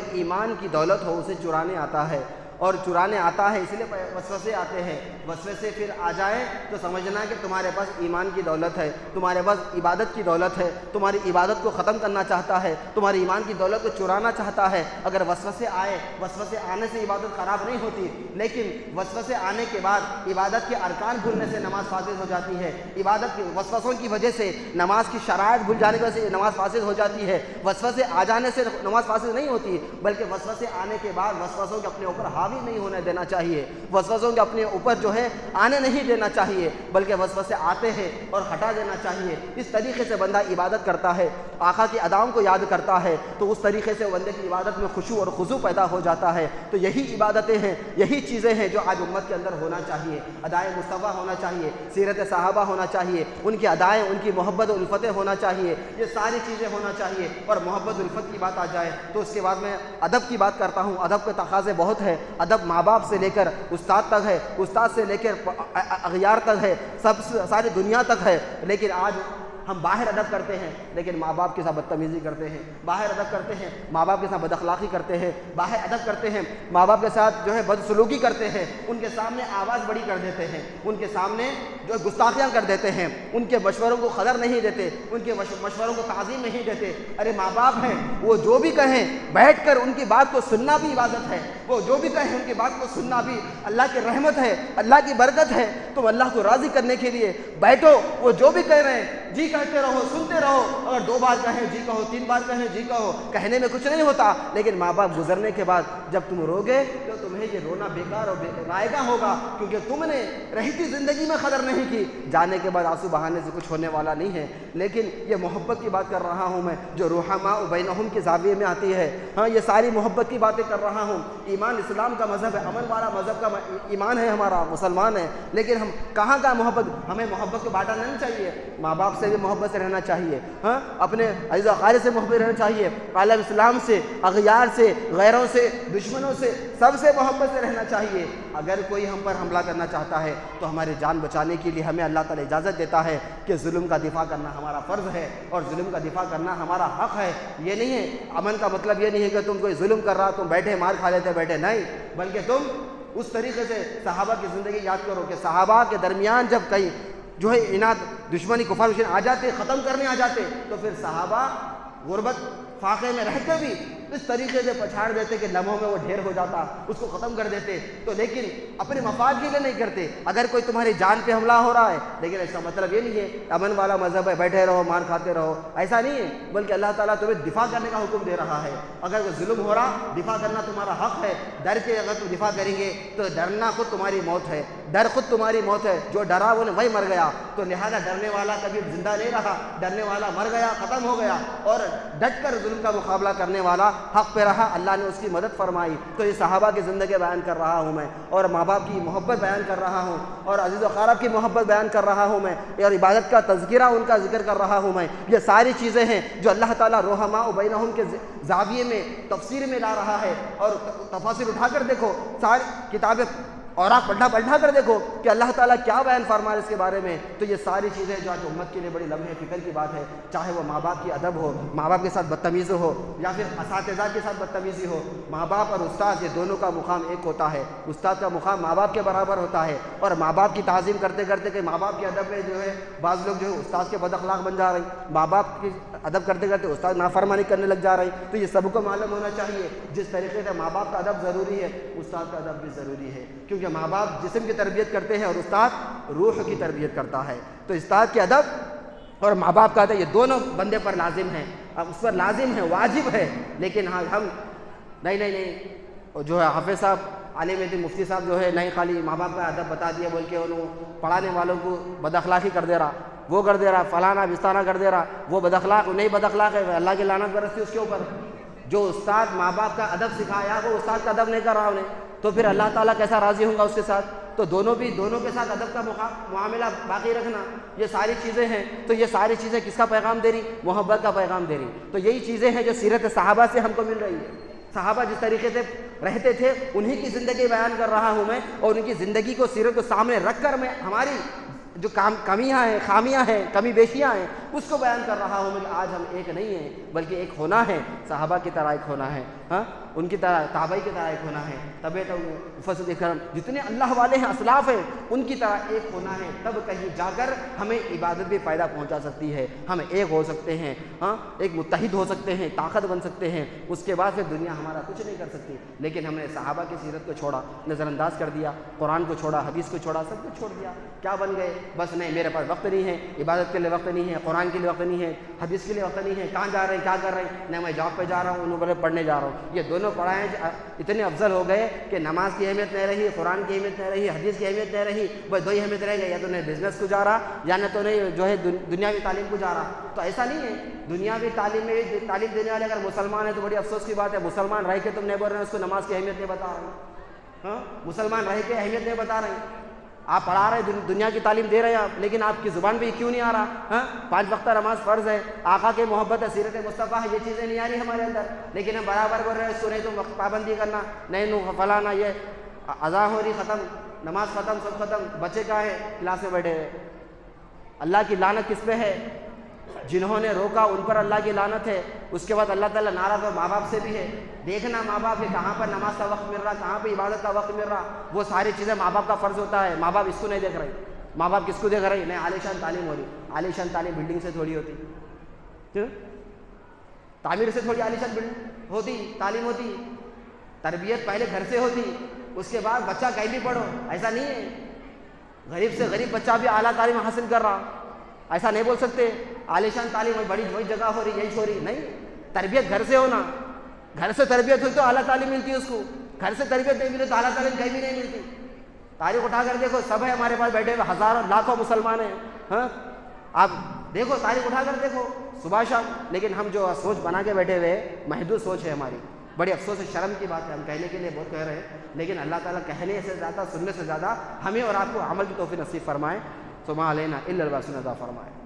ہے ایمان کی دولت ہو اسے چرانے آتا ہے، اور چرانے آتا ہے اس لیے وسوسے آتے ہیں۔ وسوسے پھر آ جائیں تو سمجھنا کہ تمہارے پاس ایمان کی دولت ہے، تمہارے پاس عبادت کی دولت ہے، تمہاری عبادت کو ختم کرنا چاہتا ہے، تمہاری ایمان کی دولت کو چرانا چاہتا ہے۔ اگر وسوسے آئے، وسوسے آنے سے عبادت خراب نہیں ہوتی، لیکن وسوسے آنے کے بعد عبادت کے ارکان بھولنے سے نماز فاسد ہو جاتی ہے۔ عبادت کے وسوسوں کی وجہ سے نماز کی شرائط بھول جانے کی وجہ سے نماز فاسد ہو جاتی ہے۔ وسوسے آ جانے سے نماز فاسد نہیں ہوتی، بلکہ وسوسے آنے کے بعد وسوسوں کے اپنے اوپر حاوی نہیں ہونے دینا چاہیے، وسوسوں کے اپنے اوپر جو ہے آنے نہیں دینا چاہیے، بلکہ وسوسے آتے ہیں اور ہٹا دینا چاہیے۔ اس طریقے سے بندہ عبادت کرتا ہے، آقا کی اداؤں کو یاد کرتا ہے، تو اس طریقے سے بندے کی عبادت میں خشوع اور خضوع پیدا ہو جاتا ہے۔ تو یہی عبادتیں ہیں، یہی چیزیں ہیں جو آج امت کے اندر ہونا چاہیے۔ ادائے مصطفیٰ ہونا چاہیے، سیرت صحابہ ہونا چاہیے، ان کی ادائیں، ان کی محبت و الفتیں ہونا چاہیے، یہ ساری چیزیں ہونا چاہیے۔ اور محبت الفت کی بات آ جائے تو اس کے بعد میں ادب کی بات کرتا ہوں۔ ادب کے تقاضے بہت ہے، ادب ماں باپ سے لے کر استاد تک ہے، استاد سے لے کر اغیار تک ہے، ساری دنیا تک ہے۔ لیکن آج ہم باہر ادب کرتے ہیں لیکن ماں باپ کے ساتھ بدتمیزی کرتے ہیں، باہر ادب کرتے ہیں ماں باپ کے ساتھ بد اخلاقی کرتے ہیں، باہر ادب کرتے ہیں ماں باپ کے ساتھ جو ہے بدسلوکی کرتے ہیں، ان کے سامنے آواز بڑی کر دیتے ہیں، ان کے سامنے جو گستاخیاں کر دیتے ہیں، ان کے مشوروں کو قدر نہیں دیتے، ان کے مشوروں کو تعظیم نہیں دیتے۔ ارے ماں باپ ہیں، وہ جو بھی کہیں بیٹھ کر ان کی بات کو سننا بھی عبادت ہے، وہ جو بھی کہیں ان کی بات کو سننا بھی اللہ کی رحمت ہے، اللہ کی برکت ہے۔ تم اللہ کو راضی کرنے کے لیے بیٹھو، وہ جو بھی کہہ رہے ہیں جی کہتے رہو، سنتے رہو۔ اگر 2 بار کہیں جی کہو، 3 بار کہیں جی کہو، کہنے میں کچھ نہیں ہوتا، لیکن ماں باپ گزرنے کے بعد جب تم روگے تو تمہیں یہ رونا بیکار اور رائگاں ہوگا، کیونکہ تم نے رہتی زندگی میں قدر نہیں کی۔ جانے کے بعد آنسو بہانے سے کچھ ہونے والا نہیں ہے۔ لیکن یہ محبت کی بات کر رہا ہوں میں، جو رحماء بینہم کے زاویے میں آتی ہے۔ ہاں، یہ ساری محبت کی باتیں کر رہا ہوں۔ ایمان اسلام کا مذہب ہے، امن والا مذہب کا ایمان ہے، ہمارا مسلمان ہے، لیکن ہم کہاں کا محبت، ہمیں محبت کو بانٹنا نہیں چاہیے، ماں باپ سے بھی محبت سے رہنا چاہیے، ہاں، اپنے عزیز و اقارب سے محبت رہنا چاہیے، عالم اسلام سے، اغیار سے، غیروں سے، دشمنوں سے، سب سے محبت سے رہنا چاہیے۔ اگر کوئی ہم پر حملہ کرنا چاہتا ہے تو ہماری جان بچانے کے لیے ہمیں اللہ تعالی اجازت دیتا ہے کہ ظلم کا دفاع کرنا ہمارا فرض ہے اور ظلم کا دفاع کرنا ہمارا حق ہے۔ یہ نہیں ہے، امن کا مطلب یہ نہیں ہے کہ تم کوئی ظلم کر رہا تم بیٹھے مار کھا لیتے بیٹھے، نہیں، بلکہ تم اس طریقے سے صحابہ کی زندگی یاد کرو کہ صحابہ کے درمیان جب کہیں جو ہے اناد، دشمنی، کفار مشرکین آ جاتے، ختم کرنے آ جاتے، تو پھر صحابہ غربت فاقے میں رہتے بھی اس طریقے سے پچھاڑ دیتے کہ لمحوں میں وہ ڈھیر ہو جاتا، اس کو ختم کر دیتے۔ تو لیکن اپنے مفاد کے لیے نہیں کرتے۔ اگر کوئی تمہاری جان پہ حملہ ہو رہا ہے، لیکن اس کا مطلب یہ نہیں ہے امن والا مذہب ہے بیٹھے رہو مار کھاتے رہو، ایسا نہیں ہے، بلکہ اللہ تعالیٰ تمہیں دفاع کرنے کا حکم دے رہا ہے۔ اگر کوئی ظلم ہو رہا، دفاع کرنا تمہارا حق ہے۔ ڈر کے اگر تم دفاع کریں گے تو ڈرنا خود تمہاری موت ہے، ڈر خود تمہاری موت ہے۔ جو ڈرا وہی مر گیا، تو لہذا ڈرنے والا کبھی زندہ نہیں رہا، ڈرنے والا مر گیا، ختم ہو گیا، اور ڈٹ کر ظلم کا مقابلہ کرنے والا حق پہ رہا، اللہ نے اس کی مدد فرمائی۔ تو یہ صحابہ کی زندگی بیان کر رہا ہوں میں، اور ماں باپ کی محبت بیان کر رہا ہوں، اور عزیز و اقارب کی محبت بیان کر رہا ہوں میں، اور عبادت کا تذکرہ ان کا ذکر کر رہا ہوں میں۔ یہ ساری چیزیں ہیں جو اللہ تعالیٰ رحماء بینہم کے زاویے میں تفسیر میں لا رہا ہے۔ اور تفاسیر اٹھا کر دیکھو، ساری کتابیں اور آپ پلٹا کر دیکھو کہ اللہ تعالیٰ کیا بیان فرما اس کے بارے میں۔ تو یہ ساری چیزیں جو آج امت کے لیے بڑی لمحے فکر کی بات ہے، چاہے وہ ماں باپ کی ادب ہو، ماں باپ کے ساتھ بدتمیزی ہو، یا پھر اساتذہ کے ساتھ بدتمیزی ہو۔ ماں باپ اور استاد، یہ دونوں کا مقام ایک ہوتا ہے۔ استاد کا مقام ماں باپ کے برابر ہوتا ہے، اور ماں باپ کی تعظیم کرتے کرتے کہ ماں باپ کی ادب میں جو ہے بعض لوگ جو ہے استاد کے بد اخلاق بن جا رہے ہیں، ماں باپ کی ادب کرتے کرتے استاد نافرمانی کرنے لگ جا رہے ہیں۔ تو یہ سب کو معلوم ہونا چاہیے، جس طریقے سے ماں باپ کا ادب ضروری ہے، استاد کا ادب بھی ضروری ہے، کیونکہ ماں باپ جسم کی تربیت کرتے ہیں اور استاد روح کی تربیت کرتا ہے۔ تو استاد کے ادب اور ماں باپ کا ادب، یہ دونوں بندے پر لازم ہیں، اس پر لازم ہے، واجب ہے۔ لیکن ہاں ہم نہیں جو ہے حافظ صاحب، عالم دین مفتی صاحب جو ہے نہیں خالی ماں باپ کا ادب بتا دیا بول کے انہوں پڑھانے والوں کو بد اخلاقی کر دے رہا، وہ کر دے رہا، فلانا بستانہ کر دے رہا، وہ بد اخلاق نہیں بد اخلاق ہے، اللہ کی لعنت برستی اس کے اوپر۔ جو استاد ماں باپ کا ادب سکھایا وہ استاد کا ادب نہیں کر رہا انہیں، تو پھر اللہ تعالیٰ کیسا راضی ہوں گا اس کے ساتھ؟ تو دونوں کے ساتھ ادب کا معاملہ باقی رکھنا، یہ ساری چیزیں ہیں۔ تو یہ ساری چیزیں کس کا پیغام دے رہی؟ محبت کا پیغام دے رہی۔ تو یہی چیزیں ہیں جو سیرت صحابہ سے ہم کو مل رہی ہے۔ صحابہ جس طریقے سے رہتے تھے انہی کی زندگی بیان کر رہا ہوں میں، اور ان کی زندگی کو سیرت کو سامنے رکھ کر میں ہماری جو کمیاں ہیں، خامیاں ہیں، کمی بیشیاں ہیں، اس کو بیان کر رہا ہوں میں کہ آج ہم ایک نہیں ہیں بلکہ ایک ہونا ہے، صحابہ کی طرح ایک ہونا ہے، ہاں ان کی طرح تابعی کی طرح ایک ہونا ہے، تب فضل کرم جتنے اللہ والے ہیں اسلاف ہیں ان کی طرح ایک ہونا ہے، تب کہیں جا کر ہمیں عبادت بھی فائدہ پہنچا سکتی ہے، ہم ایک ہو سکتے ہیں، ہاں ایک متحد ہو سکتے ہیں، طاقت بن سکتے ہیں، اس کے بعد پھر دنیا ہمارا کچھ نہیں کر سکتی۔ لیکن ہم نے صحابہ کی سیرت کو چھوڑا، نظر انداز کر دیا، قرآن کو چھوڑا، حدیث کو چھوڑا، سب کچھ چھوڑ دیا، کیا بن گئے؟ بس نہیں میرے پاس وقت نہیں ہے، عبادت کے لیے وقت نہیں ہے، قرآن کے لیے وقت نہیں ہے، حدیث کے لیے وقت نہیں ہے، کہاں جا رہے ہیں کیا کر رہے ہیں؟ نہیں میں جاب پہ جا رہا ہوں، انہوں پڑھنے جا رہا ہوں۔ یہ دونوں پڑھائیں اتنے افضل ہو گئے کہ نماز کی اہمیت نہیں رہی، قرآن کی اہمیت نہیں رہی، حدیث کی اہمیت نہیں رہی، بس دو ہی اہمیت رہ گئی، یا تو نہیں بزنس کو جا رہا یا نہ تو نہیں جو ہے دنیاوی تعلیم کو جا رہا۔ تو ایسا نہیں ہے، دنیاوی تعلیم میں تعلیم دینے والے اگر مسلمان ہیں تو بڑی افسوس کی بات ہے، مسلمان رہ کے تم نہیں بول رہے ہیں اس کو نماز کی اہمیت نہیں بتا رہے ہیں، ہاں مسلمان رہ کے اہمیت نہیں بتا رہے ہیں، آپ پڑھا رہے ہیں دنیا کی تعلیم دے رہے ہیں آپ، لیکن آپ کی زبان پہ کیوں نہیں آ رہا؟ ہاں 5 وقتہ نماز فرض ہے، آقا کی محبت ہے، سیرت مصطفیٰ ہے، یہ چیزیں نہیں آ رہی ہمارے اندر، لیکن ہم برابر بول رہے ہیں اس کو نہیں تم وقت پابندی کرنا، نہیں فلانا، یہ اذان ہو رہی ختم، نماز ختم، سب ختم، بچے کہاں ہیں؟ کلاس میں بیٹھے ہوئے۔ اللہ کی لعنت کس پہ ہے؟ جنہوں نے روکا ان پر اللہ کی لعنت ہے۔ اس کے بعد اللہ تعالیٰ ناراض ہو ماں باپ سے بھی ہے، دیکھنا ماں باپ کے کہاں پر نماز کا وقت مل رہا، کہاں پہ عبادت کا وقت مل رہا، وہ ساری چیزیں ماں باپ کا فرض ہوتا ہے، ماں باپ اس کو نہیں دیکھ رہے، ماں باپ کس کو دیکھ رہے؟ نہیں عالیشان تعلیم ہو رہی، عالیشان تعلیم بلڈنگ سے تھوڑی ہوتی، کیوں؟ تعمیر سے تھوڑی عالیشان بلڈنگ ہوتی، تعلیم ہوتی، تربیت پہلے گھر سے ہوتی، اس کے بعد بچہ کہیں بھی پڑھو، ایسا نہیں ہے غریب سے غریب بچہ بھی اعلیٰ تعلیم حاصل کر رہا، ایسا نہیں بول سکتے عالیشان تعلیم بڑی وہی جگہ ہو رہی یہی ہو رہی، نہیں، تربیت گھر سے ہونا، گھر سے تربیت ہوئی تو اعلیٰ تعلیم ملتی ہے اس کو، گھر سے تربیت نہیں ملی تو اعلیٰ تعلیم کہیں بھی نہیں ملتی۔ تاریخ اٹھا کر دیکھو، سب ہے ہمارے پاس بیٹھے ہوئے، ہزاروں لاکھوں مسلمان ہیں، ہاں آپ دیکھو تاریخ اٹھا کر دیکھو صبح شام، لیکن ہم جو سوچ بنا کے بیٹھے ہوئے محدود سوچ ہے ہماری، بڑی افسوس ہے، شرم کی بات ہے، ہم کہنے کے لیے بہت کہہ رہے ہیں، لیکن اللہ تعالیٰ کہنے سے زیادہ سننے سے زیادہ ہمیں اور آپ کو عمل کی توفیق نصیب فرمائے، ثم علینا الا الباقین عطا فرمائے۔